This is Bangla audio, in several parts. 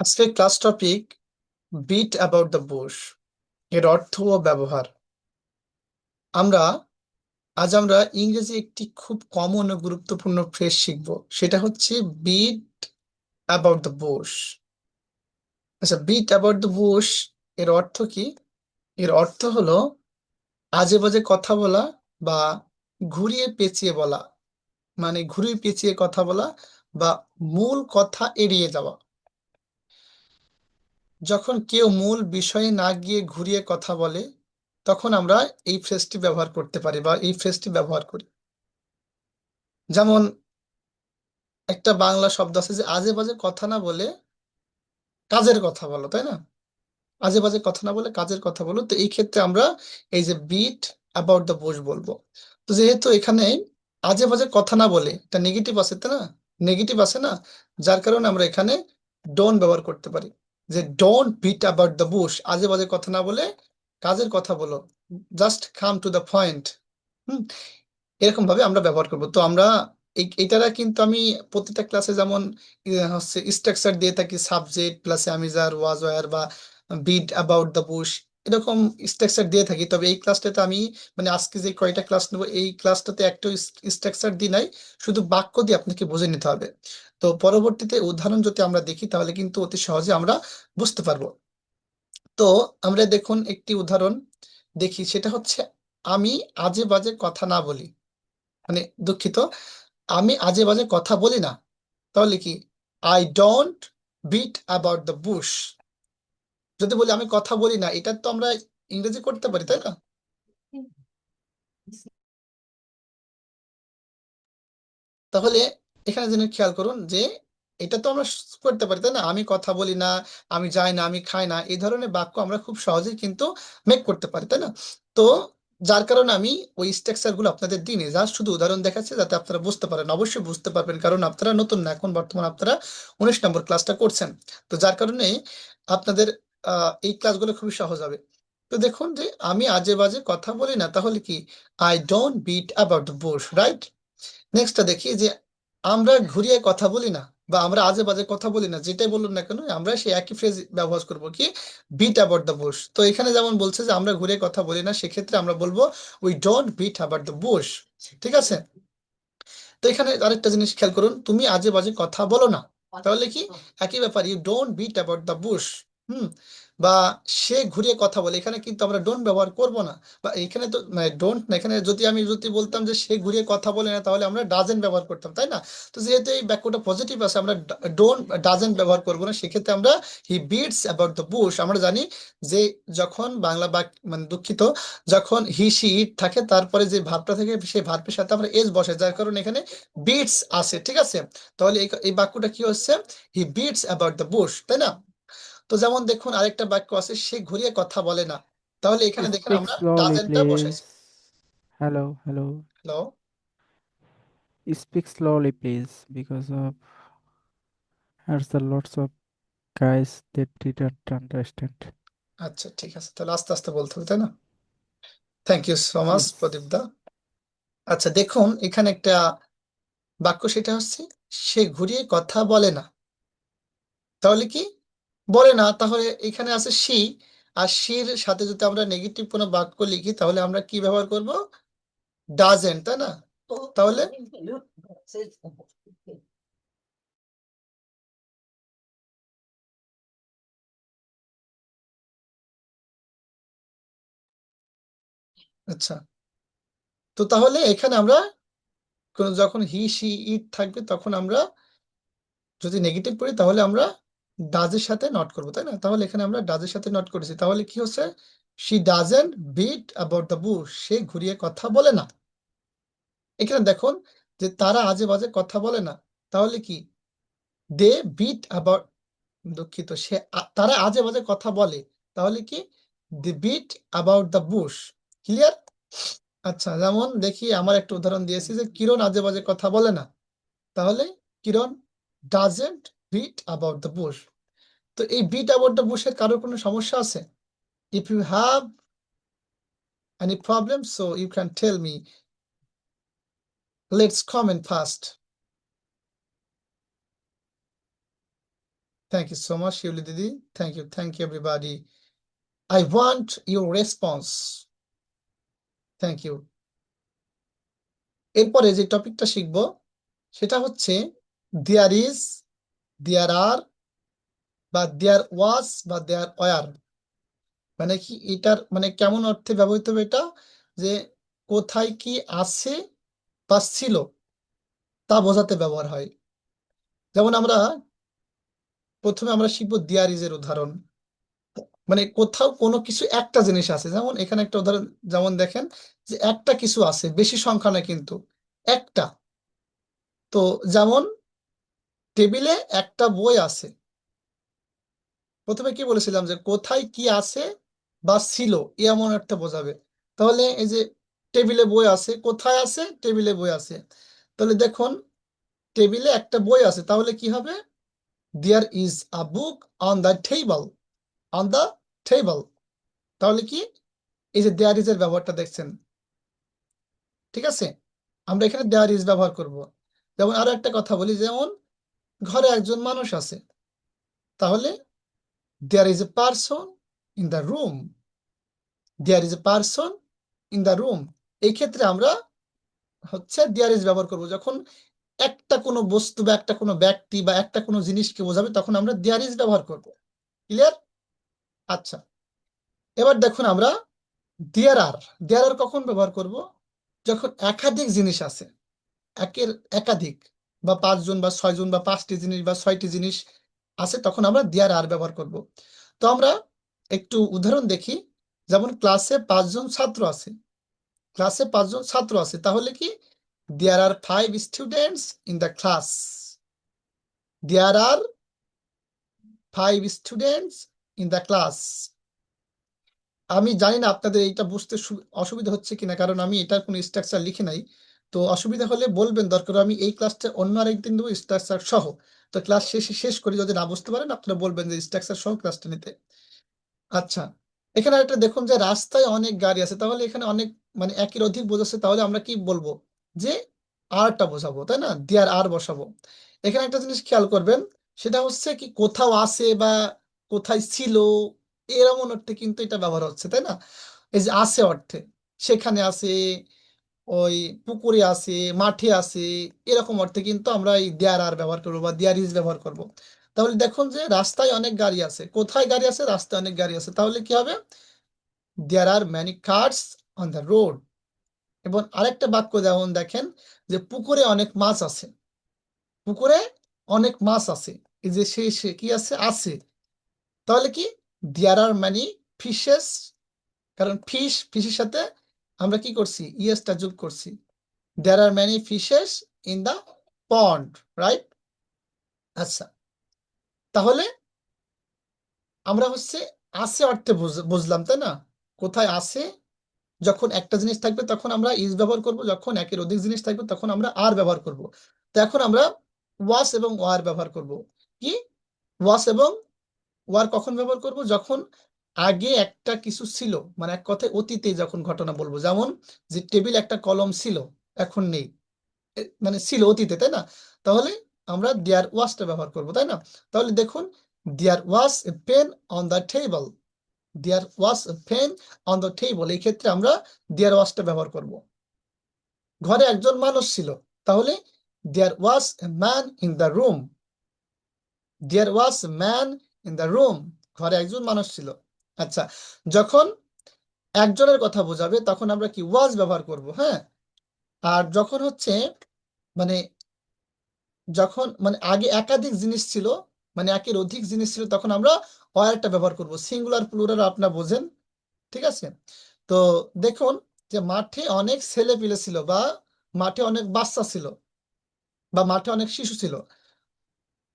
আজকে class topic beat about the bush এর অর্থ ও ব্যবহার। আমরা আমরা ইংরেজি একটি খুব কমন ও গুরুত্বপূর্ণ ফ্রেজ শিখব, সেটা হচ্ছে বিট অ্যাবাউট দ্য বুশ। আচ্ছা, বিট অ্যাবাউট দ্য বুশ এর অর্থ কি? এর অর্থ হলো আজে বাজে কথা বলা বা ঘুরিয়ে পেঁচিয়ে বলা, মানে ঘুরিয়ে পেঁচিয়ে কথা বলা বা মূল কথা এড়িয়ে যাওয়া। যখন কেউ মূল বিষয়ে না গিয়ে ঘুরিয়ে কথা বলে, তখন আমরা এই ফ্রেজটি ব্যবহার করতে পারি বা এই ফ্রেজটি ব্যবহার করি। যেমন একটা বাংলা শব্দ আছে যে আজে বাজে কথা না বলে কাজের কথা বলো, তাই না? আজে বাজে কথা না বলে কাজের কথা বলো। তো এই ক্ষেত্রে আমরা এই যে বিট অ্যাবাউট দ্য বুশ বলবো। তো যেহেতু এখানে আজে বাজে কথা না বলে এটা নেগেটিভ আছে, তাই না? নেগেটিভ আছে না, যার কারণে আমরা এখানে ডোন্ট ব্যবহার করতে পারি। যে don't beat about the bush, আজে বাজে কথা না বলে কাজের কথা বলো, just come to the point. হুম, এরকম ভাবে আমরা ব্যবহার করব। তো আমরা এটারা কিন্তু আমি প্রতিটা ক্লাসে যেমন হচ্ছে স্ট্রাকচার দিয়ে থাকি, সাবজেক্ট প্লাস আমিজার ওয়াজ ওয়ার বা বিট অ্যাবাউট দ্য বুশ, এরকম স্ট্রাকচার দিয়ে থাকি। তবে এই ক্লাসটাতে আমি মানে আজকে যে কয়টা ক্লাস নেব এই ক্লাসটাতে একটা স্ট্রাকচার দিই নাই, শুধু বাক্য দিয়ে আপনাকে বুঝে নিতে হবে। তো পরবর্তীতে উদাহরণ যদি আমরা দেখি তাহলে কিন্তু অতি সহজে আমরা বুঝতে পারবো। তো আমরা দেখুন একটি উদাহরণ দেখি, সেটা হচ্ছে আমি আজে বাজে কথা না বলি, মানে দুঃখিত, আমি আজে বাজে কথা বলি না। তাহলে কি I don't beat about the bush. যদি বলি আমি কথা বলি না, এটা তো আমরা ইংরেজি করতে পারি, তাই না? তাহলে এখানে যেন খেয়াল করুন যে এটা তো আমরা করতে পারি, তাই না? আমি কথা বলি না, আমি যাই না, আমি খাই না, এই ধরনের বাক্য আমরা খুব সহজেই কিন্তু মেক করতে পারি, তাই না? তো যার কারণে আমি ওই স্ট্রাকচার গুলো আপনাদের দিনে জাস্ট শুধু উদাহরণ দেখাচ্ছি যাতে আপনারা বুঝতে পারেন। অবশ্যই বুঝতে পারবেন কারণ আপনারা নতুন না, এখন বর্তমান আপনারা 19 নম্বর ক্লাসটা করছেন। তো যার কারণে আপনাদের এই ক্লাসগুলো খুবই সহজ হবে। তো দেখুন যে আমি আজে বাজে কথা বলি না, তাহলে কি I don't beat about the bush, right? নেক্সটটা দেখি যে আমরা ঘুরিয়ে কথা বলি না বা আমরা আজে বাজে কথা বলি না, যেটাই বলুন না কেন আমরা সেই একই ফ্রেজ ব্যবহার করব, কি বিট অ্যাবাউট দ্য বুশ। তো এখানে যেমন বলছে যে আমরা ঘুরিয়ে কথা বলি না, সেক্ষেত্রে আমরা বলবো we don't beat about the bush. ঠিক আছে? তো এখানে আরেকটা জিনিস খেয়াল করুন, তুমি আজে বাজে কথা বলো না, তাহলে কি একই ব্যাপার, you don't beat about the bush. হুম, বা সে ঘুরিয়ে কথা বলে, এখানে কিন্তু আমরা ডোন্ট ব্যবহার করব না। বা এখানে তো মানে ডোন্ট না, এখানে যদি বলতাম যে সে ঘুরিয়ে কথা বলে না, তাহলে আমরা ডাজেন্ট ব্যবহার করতাম, তাই না? তো যেহেতু এই বাক্যটা পজিটিভ আছে, আমরা ডোন্ট ডাজেন্ট ব্যবহার করব না, সেক্ষেত্রে আমরা হি বিটস অ্যাবাউট দ্য বুশ। আমরা জানি যে যখন বাংলা বাক্য মানে দুঃখিত, যখন হি সি ইট থাকে তারপরে যে ভার্বটা থাকে সেই ভার্বের সাথে আমরা এস বসে, যার কারণে এখানে বিটস আছে। ঠিক আছে? তাহলে এই বাক্যটা কি হচ্ছে, হি বিটস অ্যাবাউট দ্য বুশ, তাই না? তো যেমন দেখুন আরেকটা বাক্য আছে, সে ঘুরিয়ে কথা বলে না, তাহলে এখানে দেখেন Speak আমরা slowly, ডাজেন্টটা বসাইছি। please. Hello, hello. Hello. Speak slowly, please, because of there's a lots of guys that didn't understand. আচ্ছা ঠিক আছে, তাহলে আস্তে আস্তে বলতে হবে, তাই না? Thank you so much Pradeep Yes. দা। আচ্ছা দেখুন এখানে একটা বাক্য, সেটা হচ্ছে সে ঘুরিয়ে কথা বলে না, তাহলে কি বলে না, তাহলে এখানে আছে সি, আর সির সাথে যদি আমরা নেগেটিভ কোনো বাক্য লিখি তাহলে আমরা কি ব্যবহার করব, ডাজেন্ট, তাই না? তাহলে আচ্ছা, তো তাহলে এখানে আমরা যখন হি সি ইট থাকবে তখন আমরা যদি নেগেটিভ করি তাহলে আমরা ডাজের সাথে নট করবো, তাই না? তাহলে এখানে আমরা ডাজের সাথে নট করেছি, তাহলে কি হচ্ছে, she doesn't beat about the bush, সে ঘুরিয়ে কথা বলে না। এখানে দেখুন যে তারা আজে বাজে কথা বলে না, তাহলে কি দে বিট অ্যাবাউট, দুঃখিত, তারা আজে বাজে কথা বলে, তাহলে কি the beat about the bush. Clear? আচ্ছা, যেমন দেখি আমার একটা উদাহরণ দিয়েছি যে কিরণ আজে বাজে কথা বলে না, তাহলে Kiran doesn't beat about the bush. তো এই বিট অ্যাবাউট দ্য বুশের কারোর কোনো সমস্যা আছে? If you have any problem so you can tell me, let's comment first. Thank you so much Shiuli দিদি। Thank you everybody. I want your response. Thank you. এরপরে যে টপিকটা শিখবো সেটা হচ্ছে দেয়ার ইজ, দেয়ার আর, বা দেয়ার ওয়াজ, বা দেয়ার ওয়ার। মানে কি এটার মানে কেমন অর্থে ব্যবহৃত হবে এটা, যে কোথায় কি আছে বা ছিল তা বোঝাতে ব্যবহার হয়। যেমন প্রথমে আমরা শিখবো দেয়ার ইজ এর উদাহরণ। মানে কোথাও কোনো কিছু একটা জিনিস আছে, যেমন এখানে একটা উদাহরণ, যেমন দেখেন যে একটা কিছু আছে, বেশি সংখ্যা নয় কিন্তু একটা। তো যেমন টেবিলে একটা বই আছে। প্রথমে কি বলেছিলাম যে কোথায় কি আছে বা ছিল এমন একটা বোঝাবে। তাহলে এই যে টেবিলে বই আছে, কোথায় আছে, টেবিলে বই আছে। তাহলে দেখুন টেবিলে একটা বই আছে, তাহলে কি হবে, there is a book on the table, on the table. তাহলে কি, এই যে দেয়ার ইজ এর ব্যবহারটা দেখছেন, ঠিক আছে। আমরা এখানে দেয়ার ইজ ব্যবহার করব। যেমন আরো একটা কথা বলি, যেমন ঘরে একজন মানুষ আছে, তাহলে there is a person in the room, there is a person in the room. এই ক্ষেত্রে আমরা হচ্ছে দেয়ার ইজ ব্যবহার করব যখন একটা কোনো বস্তু বা একটা কোনো ব্যক্তি বা একটা কোনো জিনিসকে বোঝাবে, তখন আমরা দেয়ার ইজ ব্যবহার করব। ক্লিয়ার? আচ্ছা, এবার দেখুন আমরা দেয়ার আর, দেয়ার আর কখন ব্যবহার করব, যখন একাধিক জিনিস আছে, একের একাধিক, বা পাঁচজন বা ছয়জন বা পাঁচটি জিনিস বা ছয়টি জিনিস আছে, তখন আমরা দেয়ার আর ব্যবহার করব। তো আমরা একটু উদাহরণ দেখি। যেমন ক্লাসে পাঁচজন ছাত্র আছে, তাহলে কি, there are 5 students in the class, there are 5 students in the class. আমি জানি না আপনাদের এইটা বুঝতে অসুবিধা হচ্ছে কিনা, কারণ আমি এটার কোনো স্ট্রাকচার লিখে নাই। তো অসুবিধা হলে বলবেন, দরকার হলে আমি এই ক্লাসটা অন্য আরেকদিন দেবো স্ট্রাকচার সহ। তো ক্লাস শেষ করি, যদি না বুঝতে পারেন আপনারা বলবেন যে স্ট্রাকচার সহ ক্লাসটা নিতে। আচ্ছা, এখানে একটা দেখুন যে রাস্তায় অনেক গাড়ি আছে, তাহলে এখানে অনেক মানে একের অধিক বোঝাচ্ছে, তাহলে আমরা কি বলবো, যে আরটা বোঝাবো, তাই না, দেয়ার আর বসাবো। এখানে একটা জিনিস খেয়াল করবেন, সেটা হচ্ছে কি কোথাও আছে বা কোথায় ছিল এরকম অর্থে কিন্তু এটা ব্যবহার হচ্ছে, তাই না। এই যে আছে অর্থে, সেখানে আছে, ওই পুকুরে আছে, মাঠে আছে, এরকম অর্থে কিন্তু আমরা এই দেয়ার আর ব্যবহার করবো বা দেয়ার ইজ ব্যবহার করব। তাহলে দেখুন যে রাস্তায় অনেক গাড়ি আছে, কোথায় গাড়ি আছে, রাস্তায় অনেক গাড়ি আছে, তাহলে কি হবে, there are many cars on the road. এবং আরেকটা বাক্য যেমন দেখেন, যে পুকুরে অনেক মাছ আছে, পুকুরে অনেক মাছ আছে, এই যে সে কি আছে, আছে। তাহলে কি, দেয়ার আর মেনি ফিশেস, কারণ ফিশের সাথে আমরা কি করছি, ইয়েসটা যোগ করছি। There are many fishes in the pond, right. আচ্ছা, তাহলে আমরা হচ্ছে আছে অর্থে বুঝলাম, তাই না। কোথায় আছে, যখন একটা জিনিস থাকবে তখন আমরা ইজ ব্যবহার করব, যখন একের অধিক জিনিস থাকবে তখন আমরা আর ব্যবহার করব। তো এখন আমরা ওয়াস এবং ওয়ার ব্যবহার করব। কি, ওয়াস এবং ওয়ার কখন ব্যবহার করব, যখন আগে একটা কিছু ছিল, মানে এক কথায় অতীতে যখন ঘটনা বলবো, যেমন যে টেবিল একটা কলম ছিল, এখন নেই, মানে ছিল অতীতে, তাই না। তাহলে আমরা দেয়ার ওয়াসটা ব্যবহার করব, তাই না। তাহলে দেখুন, there was a pen on the table, there was a pen on the table, এই ক্ষেত্রে আমরা দেয়ার ওয়াসটা ব্যবহার করব। ঘরে একজন মানুষ ছিল, তাহলে there was a man in the room, there was a man in the room, ঘরে একজন মানুষ ছিল। আচ্ছা, যখন একজনের কথা বোঝাবে তখন আমরা কি ওয়াজ ব্যবহার করব, হ্যাঁ। আর যখন হচ্ছে মানে যখন মানে আগে একাধিক জিনিস ছিল, মানে একের অধিক জিনিস ছিল, তখন আমরা ওয়ারটা ব্যবহার করব। সিঙ্গুলার প্লুরাল আপনারা বোঝেন, ঠিক আছে। তো দেখুন যে মাঠে অনেক ছেলে পিলে ছিল, বা মাঠে অনেক বাচ্চা ছিল, বা মাঠে অনেক শিশু ছিল।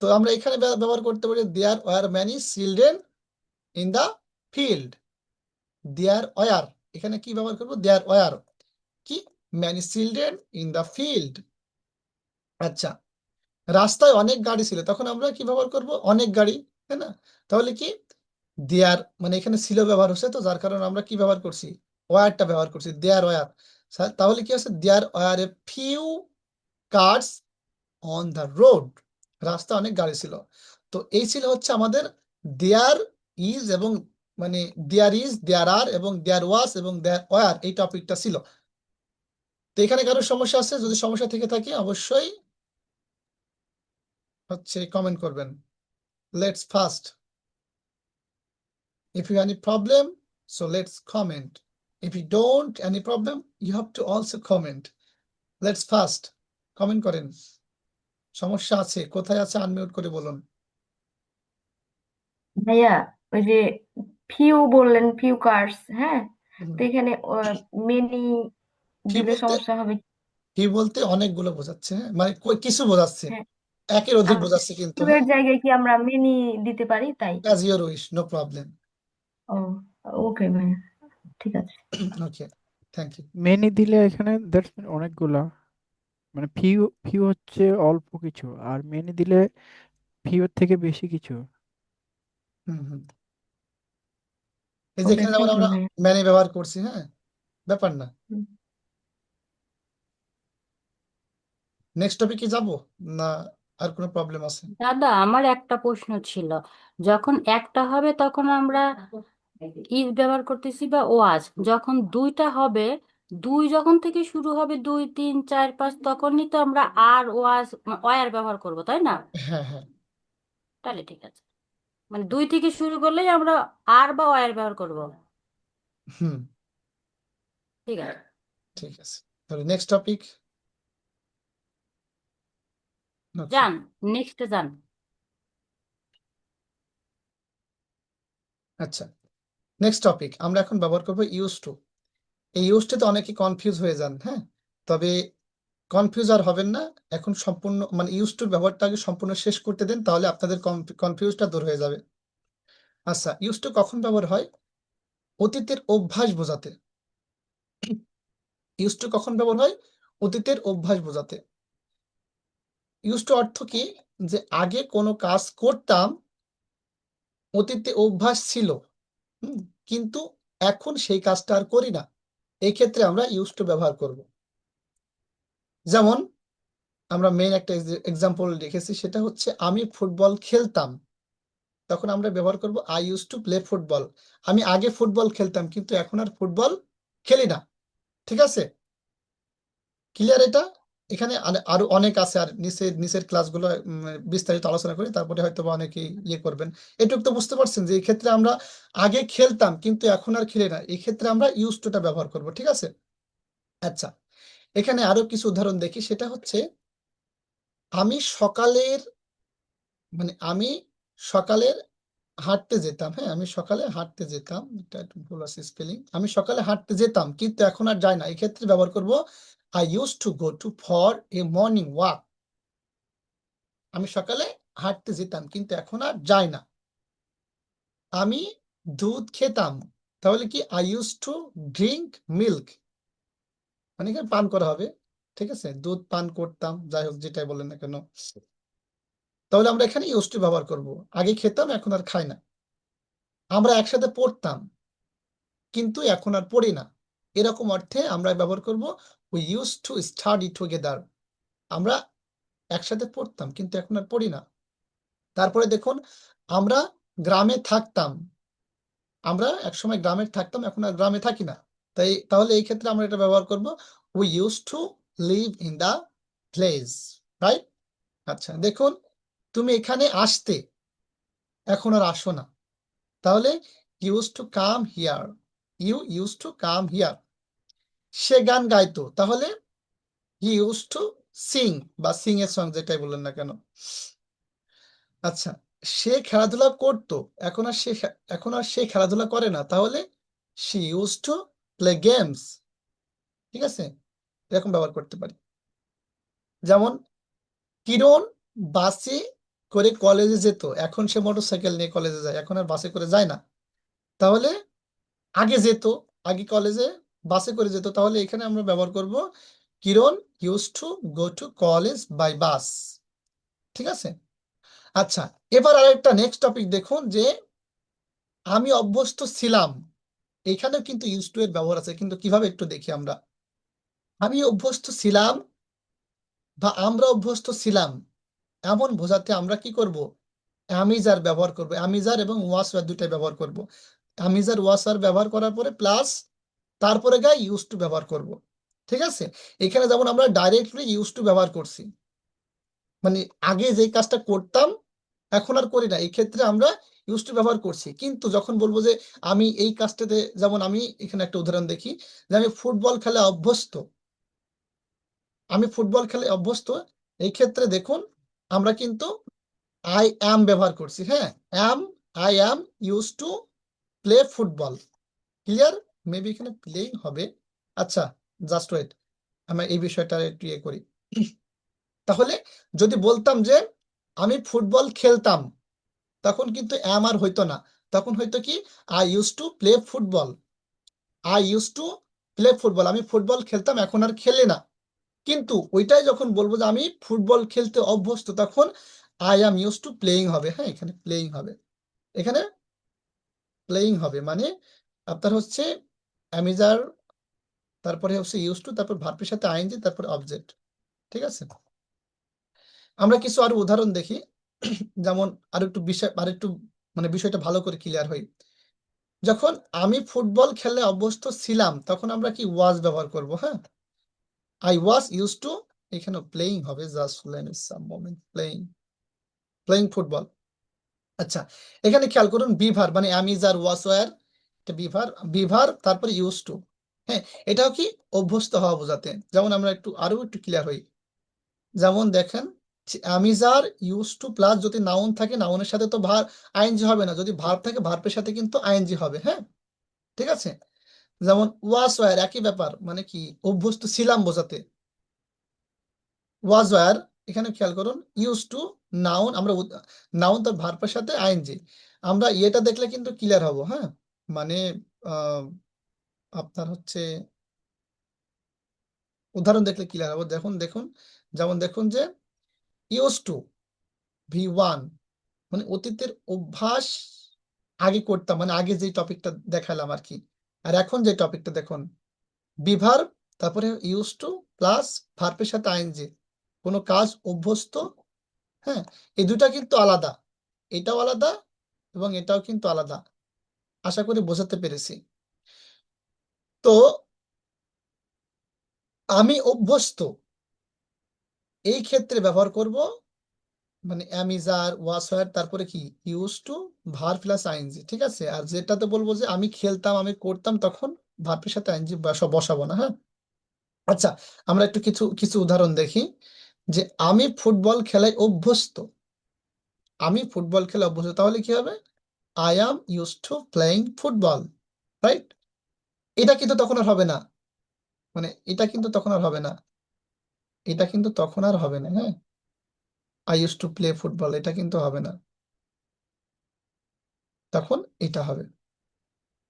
তো আমরা এখানে ব্যবহার করতে পারি there were many children in the field, there were, এখানে কি ব্যবহার করবো, দেয়ার ওয়ার কি, many children in the field. আচ্ছা, রাস্তায় অনেক গাড়ি ছিল, তখন আমরা কি ব্যবহার করব, অনেক গাড়ি, তাই না। তাহলে কি, দেয়ার মানে এখানে ছিল ব্যবহার হচ্ছে, তো যার কারণে আমরা কি ব্যবহার করছি, ওয়ারটা ব্যবহার করছি, দেয়ার ওয়ার। তাহলে কি আছে, there were a few cars on the road, রাস্তা অনেক গাড়ি ছিল। তো এই ছিল হচ্ছে আমাদের দেয়ার ইজ এবং মানে দেয়ার ইজ, দেয়ার আর এবং দেয়ার ওয়াজ এবং দেয়ার ওয়ার, এই টপিকটা ছিল। তো এখানে কারো সমস্যা আছে? যদি সমস্যা থেকে থাকে অবশ্যই হচ্ছে কমেন্ট করবেন। Let's first, if you have any problem, so let's comment. If you don't any problem, you have to also comment. Let's first comment করেন। সমস্যা আছে কোথায় আছে আনমিউট করে বলুন। ভাইয়া, ওই যে ফিউ বললেন, ফিউ কার্স, হ্যাঁ, তো এখানে মেনি কি দিলে বলতে, সমস্যা হবে? কি বলতে অনেকগুলো বোঝাচ্ছে, হ্যাঁ মানে কিছু বোঝাচ্ছে, হ্যাঁ, একের অধিক আচ্ছা, বোঝাচ্ছে কিন্তু, ফিউ এর হ্যাঁ। জায়গায় কি আমরা মেনি দিতে পারি তাই? As your wish, no problem. ও, ওকে ভাইয়া, ঠিক আছে। ওকে, থ্যাংক ইউ। মেনি দিলে এখানে দ্যাটস মিন অনেকগুলা, মানে ফিউ, ফিউ হচ্ছে অল্প কিছু, আর মেনি দিলে ফিউর থেকে বেশি কিছু। হুম হুম, এই যে ওকে, এখানে যেমন থ্যাংক ইউ আমরা ভাইয়া। ম্যানে ব্যবহার করছি, হ্যাঁ, ব্যাপার না। হুম। নেক্সট টপিকে যাব না, আর কোনো প্রবলেম আছে? দাদা, আমার একটা প্রশ্ন ছিল। যখন একটা হবে তখন আমরা ইজ ব্যবহার করতেছি বা ওয়াজ, যখন দুইটা হবে, দুই যখন থেকে শুরু হবে, দুই তিন চার পাঁচ, তখনই তো আমরা আর ওয়াজ ওয়ার ব্যবহার করব, তাই না? হ্যাঁ হ্যাঁ। তাহলে ঠিক আছে, মানে দুই থেকে শুরু করলেই আমরা আর বা ওয়ার ব্যবহার করব। হুম, ঠিক আছে, ঠিক আছে। তাহলে নেক্সট টপিক। ওকে, যান, নেক্সটে যান। আচ্ছা, নেক্সট টপিক আমরা এখন ব্যবহার করবো ইউজ টু। এই ইউজটাতে অনেকে কনফিউজ হয়ে যান, হ্যাঁ, তবে কনফিউজ আর হবেন না। এখন সম্পূর্ণ মানে ইউজ টুর ব্যবহারটা আগে সম্পূর্ণ শেষ করতে দেন, তাহলে আপনাদের কনফিউজটা দূর হয়ে যাবে। আচ্ছা, ইউজ টু কখন ব্যবহার হয়? অতীতের অভ্যাস বোঝাতে। ইউজ টু কখন ব্যবহার হয়? অতীতের অভ্যাস বোঝাতে। ইউজ টু অর্থ কি? যে আগে কোনো কাজ করতাম, অতীতে অভ্যাস ছিল, হুম, কিন্তু এখন সেই কাজটা আর করি না, এই ক্ষেত্রে আমরা ইউজ টু ব্যবহার করব। যেমন আমরা মেইন একটা এক্সাম্পল লিখেছি, সেটা হচ্ছে আমি ফুটবল খেলতাম, তখন আমরা ব্যবহার করব I use to play football. আমি আগে ফুটবল খেলতাম কিন্তু এখন আর ফুটবল খেলি না। ঠিক আছে, ক্লিয়ার এটা? এখানে আরো অনেক আছে, আর নিচের নিচের ক্লাসগুলো বিস্তারিত আলোচনা করি, তারপরে হয়তো বা অনেকেই ইয়ে করবেন। এটুকু তো বুঝতে পারছেন যে এই ক্ষেত্রে আমরা আগে খেলতাম কিন্তু এখন আর খেলি না, এই ক্ষেত্রে আমরা ইউজ টুটা ব্যবহার করব। ঠিক আছে, আচ্ছা, এখানে আরো কিছু উদাহরণ দেখি। সেটা হচ্ছে আমি সকালের মানে আমি সকালের হাঁটতে যেতাম, হ্যাঁ আমি সকালে হাঁটতে যেতাম, এটা একটু ভুল আছে স্পেলিং, আমি সকালে হাঁটতে যেতাম কিন্তু এখন আর যাই না, এই ক্ষেত্রে ব্যবহার করব I use to go two for a morning walk. আমি সকালে হাঁটতে যেতাম কিন্তু এখন আর যাই না। আমি দুধ খেতাম, তাহলে কি I use to drink milk, মানে এখানে পান করা হবে। ঠিক আছে, দুধ পান করতাম, যাই হোক যেটাই বলেন না কেন, তাহলে আমরা এখানে ইউজ টু ব্যবহার করব। আগে খেতাম এখন আর খাই না। আমরা একসাথে পড়তাম কিন্তু এখন আর পড়ি না, এরকম অর্থে আমরা ব্যবহার করব we use to study together. আমরা একসাথে পড়তাম কিন্তু এখন আর পড়ি না। তারপরে দেখুন, আমরা গ্রামে থাকতাম, আমরা একসময় গ্রামে থাকতাম এখন আর গ্রামে থাকি না, তাহলে এই ক্ষেত্রে আমরা এটা ব্যবহার করব we use to live in the place, right? আচ্ছা দেখুন, তুমি এখানে আসতে এখন আর আসো না, তাহলে use to come here, you use to come here. সে গান গাইতো, তাহলে হি ইউজ টু সিং বা সিং এর সং, যেটাই বললেন না কেন। আচ্ছা, সে খেলাধুলা করতো, এখন আর সে খেলাধুলা করে না, তাহলে she use to play games. ঠিক আছে, এরকম ব্যবহার করতে পারি। যেমন কিরণ বাসে করে কলেজে যেত, এখন সে মোটরসাইকেল নিয়ে কলেজে যায়, এখন আর বাসে করে যায় না, তাহলে আগে যেত, আগে কলেজে বাসে করে যেত, তাহলে এখানে আমরা ব্যবহার করব Kiran use to go to college by bus. ঠিক আছে, আচ্ছা, এবার আরেকটা নেক্সট টপিক দেখুন, যে আমি অভ্যস্ত ছিলাম, এখানেও কিন্তু ইউজ টু এর ব্যবহার আছে, কিন্তু কিভাবে একটু দেখি আমরা। আমি অভ্যস্ত ছিলাম বা আমরা অভ্যস্ত ছিলাম এমন বোঝাতে আমরা কি করব, অ্যামিজার ব্যবহার করব, অ্যামিজার এবং ওয়াস ওয়্যার দুইটাই ব্যবহার করব। অ্যামিজার ওয়াস ওয়্যার ব্যবহার করার পরে প্লাস তারপরে গায়ে ইউজ টু ব্যবহার করব। ঠিক আছে, এখানে যেমন আমরা ডাইরেক্টলি ইউজ টু ব্যবহার করছি, মানে আগে যে কাজটা করতাম এখন আর করি না, এই ক্ষেত্রে আমরা ইউজ টু ব্যবহার করছি। কিন্তু যখন বলবো যে আমি এই কাজটাতে, যেমন আমি এখানে একটা উদাহরণ দেখি যে আমি ফুটবল খেলা অভ্যস্ত, আমি ফুটবল খেলায় অভ্যস্ত, এই ক্ষেত্রে দেখুন আমরা কিন্তু আই অ্যাম ব্যবহার করছি। হ্যাঁ, I am use to play football. Clear? Maybe এখানে প্লেইং হবে। আচ্ছা, জাস্ট ওয়েট, আমি এই বিষয়টা একটু ইয়ে করি। তাহলে যদি বলতাম যে আমি ফুটবল খেলতাম, তখন কিন্তু অ্যাম আর হইতো না, তখন হয়তো কি I use to play football. I use to play football, আমি ফুটবল খেলতাম এখন আর খেলে না। কিন্তু ওইটাই যখন বলবো যে আমি ফুটবল খেলতে অভ্যস্ত, তখন I am use to playing হবে। হ্যাঁ, এখানে প্লেইং হবে, এখানে প্লেইং হবে, মানে আপনার হচ্ছে অ্যামিজার, তারপরে হচ্ছে ইউজ টু, তারপর ভার্বের সাথে আইএনজি, তারপর অবজেক্ট। ঠিক আছে, আমরা কিছু আরো উদাহরণ দেখি, যেমন আর একটু বিষয়, আর একটু মানে বিষয়টা ভালো করে ক্লিয়ার হয়। যখন আমি ফুটবল খেলে অভ্যস্ত ছিলাম, তখন আমরা কি ওয়াজ ব্যবহার করব। হ্যাঁ, আই ওয়াজ ইউজ টু, এখানে প্লেইং হবে, জাস্ট সাম মোমেন্ট, প্লেইং ফুটবল। আচ্ছা, এখানে খেয়াল করুন বিভার মানে অ্যামিজ আর ওয়াজ ওয়্যার, এটা বিভার, বিভার তারপরে ইউজ টু। হ্যাঁ, এটাও কি অভ্যস্ত হওয়া বোঝাতে। যেমন আমরা একটু আরো একটু ক্লিয়ার হই, যেমন দেখেন অ্যামিজার ইউজ টু প্লাস যদি নাউন থাকে, নাউনের সাথে তো আইএনজি হবে না, যদি ভার্ব থাকে ভার্বের সাথে কিন্তু আইএনজি হবে। হ্যাঁ, ঠিক আছে, যেমন ওয়াজ ওয়্যার একই ব্যাপার, মানে কি অভ্যস্ত ছিলাম বোঝাতে। ওয়াজ ওয়্যার, এখানে খেয়াল করুন ইউজ টু নাউন, আমরা নাউন তার ভার্বের সাথে আইএনজি, আমরা ইয়েটা দেখলে কিন্তু ক্লিয়ার হব। হ্যাঁ, মানে আহ, আপনার হচ্ছে উদাহরণ দেখলে ক্লিয়ার হবো। দেখুন দেখুন, যেমন দেখুন যে ইউজ টু V1, মানে অতীতের অভ্যাস, আগে করতাম, মানে আগে যে টপিকটা দেখালাম আর কি। আর এখন যে টপিকটা দেখুন, বিভার তারপরে ইউজ টু প্লাস ভার্বের সাথে আইএনজি, কোনো কাজ অভ্যস্ত। হ্যাঁ, এই দুটা কিন্তু আলাদা, এটাও আলাদা এবং এটাও কিন্তু আলাদা। আশা করি বোঝাতে পেরেছি। তো আমি অভ্যস্ত, এই ক্ষেত্রে ব্যবহার করব মানে অ্যামিজার ওয়াজ ওয়্যার, তারপরে কি use to verb plus ING. ঠিক আছে, আর যেটাতে বলবো যে আমি খেলতাম, আমি করতাম, তখন ভার্বের সাথে আইএনজি বসাবো না। হ্যাঁ, আচ্ছা, আমরা একটু কিছু কিছু উদাহরণ দেখি, যে আমি ফুটবল খেলায় অভ্যস্ত, আমি ফুটবল খেলা অভ্যস্ত, তাহলে কি হবে I am use to playing football. Right, এটা কিন্তু তখন আর হবে না, মানে এটা কিন্তু তখন আর হবে না, এটা কিন্তু তখন আর হবে না। হ্যাঁ, I use to play football, এটা কিন্তু হবে না, তখন এটা হবে।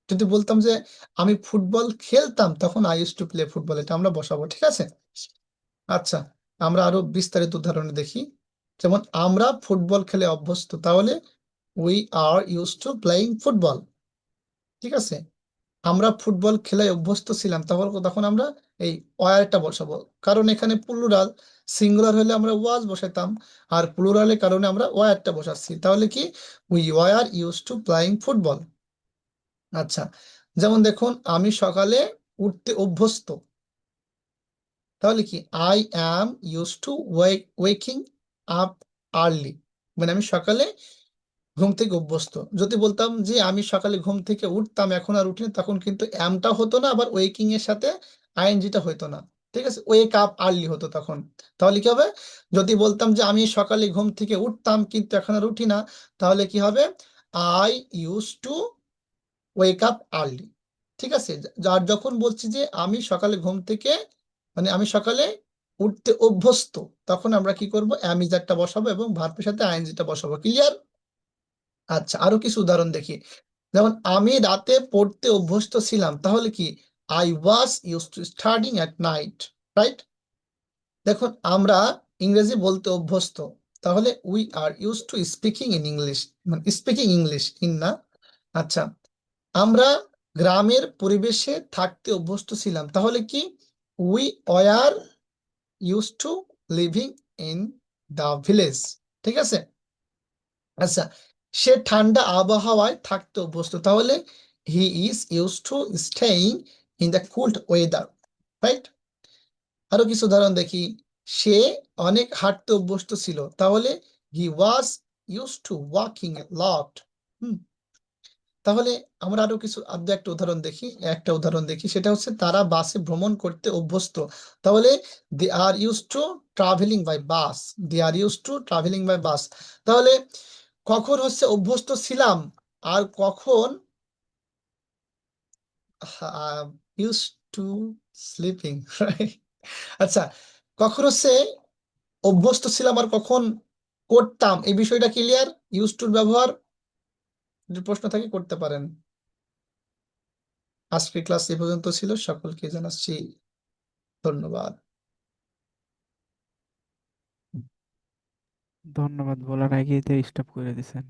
যদি বলতাম যে আমি ফুটবল খেলতাম, তখন I use to play football, এটা আমরা বসাবো। ঠিক আছে, আচ্ছা, আমরা আরো বিস্তারিত উদাহরণে দেখি, যেমন আমরা ফুটবল খেলে অভ্যস্ত, তাহলে we are use two playing football. ঠিক আছে, আমরা ফুটবল খেলায় অভ্যস্ত ছিলাম, তাহলে তখন আমরা এই ওয়ারটা বসাবো, কারণ এখানে প্লুরাল, সিঙ্গুলার হলে আমরা ওয়াজ বসাতাম, আর প্লুরালের কারণে আমরা ওয়ারটা বসাচ্ছি, তাহলে কি we were use two playing football. আচ্ছা, যেমন দেখুন আমি সকালে উঠতে অভ্যস্ত, তাহলে কি I am use to waking up early, মানে আমি সকালে ঘুম থেকে অভ্যস্ত। যদি বলতাম যে আমি সকালে ঘুম থেকে উঠতাম এখন আর উঠিনি, তখন কিন্তু অ্যামটা হতো না, আবার ওয়েকিং এর সাথে আইএনজিটা হতো না। ঠিক আছে, ওয়েক আপ আর্লি হতো তখন। তাহলে কি হবে, যদি বলতাম যে আমি সকালে ঘুম থেকে উঠতাম কিন্তু এখন আর উঠি না, তাহলে কি হবে I use to wake up early. ঠিক আছে, যার যখন বলছি যে আমি সকালে ঘুম থেকে, মানে আমি সকালে উঠতে অভ্যস্ত, তখন আমরা কি করব অ্যামিজারটা বসাবো এবং ভার্বের সাথে আইএনজিটা বসাবো। ক্লিয়ার? আচ্ছা, আরো কিছু উদাহরণ দেখি, যেমন আমি রাতে পড়তে অভ্যস্ত ছিলাম, তাহলে কি I was use to studying at night. Right, দেখুন আমরা ইংরেজি বলতে অভ্যস্ত, তাহলে we are use to speaking in English, মানে স্পিকিং ইংলিশ ইন না। আচ্ছা, আমরা গ্রামের পরিবেশে থাকতে অভ্যস্ত ছিলাম, তাহলে কি we were use to living in the village. ঠিক আছে, আচ্ছা, সে ঠান্ডা আবহাওয়ায় থাকতে অভ্যস্ত, তাহলে he is use to staying in the cold weather, right? আরো কিছু উদাহরণ দেখি। সে অনেক হাঁটতে অভ্যস্ত ছিল, তাহলে হি ওয়াজ ইউজ টু ওয়াকিং লট। তাহলে আমরা আরো কিছু একটা উদাহরণ দেখি, সেটা হচ্ছে তারা বাসে ভ্রমণ করতে অভ্যস্ত, তাহলে they are use to travelling by bus. They are use to travelling by bus. তাহলে কখন হচ্ছে অভ্যস্ত ছিলাম, আর কখন ইউজ টু স্লিপিং, আচ্ছা, কখন হচ্ছে অভ্যস্ত ছিলাম আর কখন করতাম, এই বিষয়টা ক্লিয়ার? ইউজ টুর ব্যবহার যদি প্রশ্ন থাকে করতে পারেন। আজকের ক্লাস এ পর্যন্ত ছিল, সকলকে জানাচ্ছি ধন্যবাদ। ধন্যবাদ, বলার আগে স্টপ করে দিছেন।